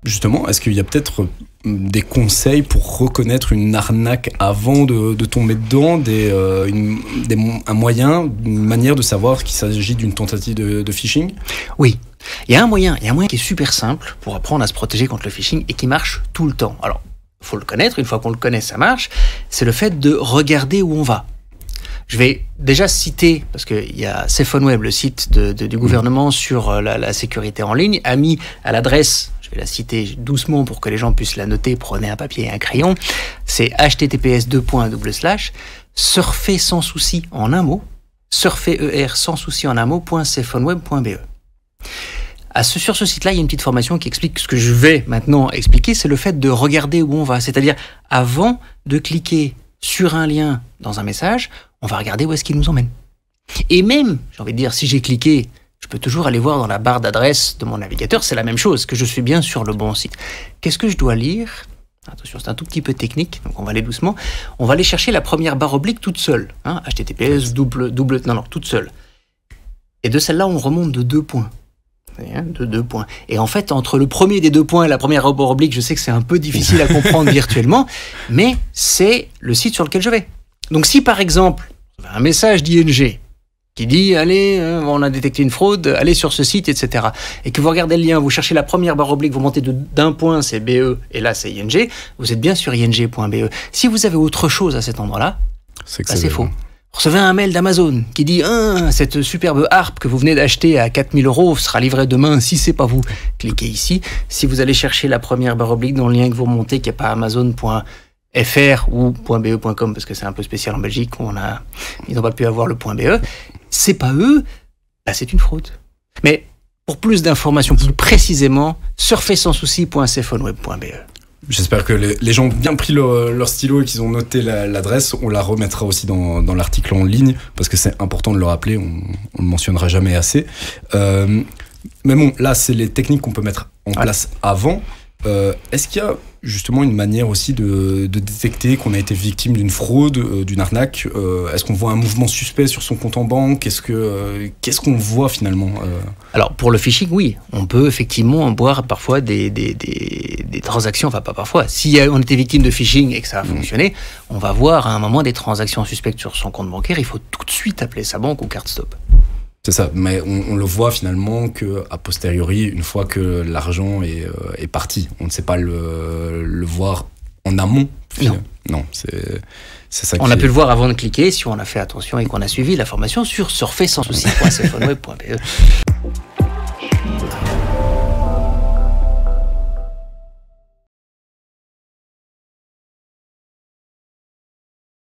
Justement, est-ce qu'il y a peut-être des conseils pour reconnaître une arnaque avant de tomber dedans, un moyen, une manière de savoir qu'il s'agit d'une tentative de phishing? Oui, il y a un moyen qui est super simple pour apprendre à se protéger contre le phishing et qui marche tout le temps. Alors, il faut le connaître, une fois qu'on le connaît, ça marche. C'est le fait de regarder où on va. Je vais déjà citer, parce qu'il y a SafeOnWeb, le site du gouvernement sur la sécurité en ligne, a mis à l'adresse, je vais la citer doucement pour que les gens puissent la noter, prenez un papier et un crayon, c'est https:// surfer sans souci en un mot, surfer sans souci en un mot, .safeonweb.be. Sur ce site-là, il y a une petite formation qui explique ce que je vais maintenant expliquer, c'est le fait de regarder où on va. C'est-à-dire, avant de cliquer sur un lien dans un message, on va regarder où est-ce qu'il nous emmène. Et même, j'ai envie de dire, si j'ai cliqué, je peux toujours aller voir dans la barre d'adresse de mon navigateur, c'est la même chose, que je suis bien sur le bon site. Qu'est-ce que je dois lire? Attention, c'est un tout petit peu technique, donc on va aller doucement. On va aller chercher la première barre oblique toute seule. HTTPS, toute seule. Et de celle-là, on remonte de 2 points. De 2 points. Et en fait, entre le premier des 2 points et la première barre oblique, je sais que c'est un peu difficile à comprendre virtuellement, mais c'est le site sur lequel je vais. Donc si par exemple, un message d'ING qui dit « Allez, on a détecté une fraude, allez sur ce site, etc. » et que vous regardez le lien, vous cherchez la première barre oblique, vous montez d'un point, c'est BE, et là c'est ING, vous êtes bien sur ing.be. Si vous avez autre chose à cet endroit-là, c'est faux. Vous recevez un mail d'Amazon qui dit « Cette superbe harpe que vous venez d'acheter à 4 000 € sera livrée demain, si c'est pas vous. » Cliquez ici. Si vous allez chercher la première barre oblique dans le lien que vous remontez, qui n'est pas amazon.fr ou .be.com, parce que c'est un peu spécial en Belgique, ils n'ont pas pu avoir le .be, c'est pas eux, c'est une fraude. Mais pour plus d'informations, plus précisément, surfez sans souci.safeonweb.be. J'espère que les gens ont bien pris leur stylo et qu'ils ont noté l'adresse. On la remettra aussi dans l'article en ligne, parce que c'est important de le rappeler, on ne le mentionnera jamais assez. Mais bon, là, c'est les techniques qu'on peut mettre en place avant. Est-ce qu'il y a justement une manière aussi de détecter qu'on a été victime d'une fraude, d'une arnaque? Est-ce qu'on voit un mouvement suspect sur son compte en banque? Qu'est-ce qu'on voit finalement? Alors pour le phishing, oui, on peut effectivement voir parfois des transactions, enfin pas parfois, si on était victime de phishing et que ça a fonctionné, on va voir à un moment des transactions suspectes sur son compte bancaire, il faut tout de suite appeler sa banque ou CardStop. C'est ça, mais on le voit finalement qu'a posteriori, une fois que l'argent est parti. On ne sait pas le voir en amont. Non, c'est ça. On a pu le voir avant de cliquer, si on a fait attention et qu'on a suivi la formation sur surfer sans souci.safeonweb.be.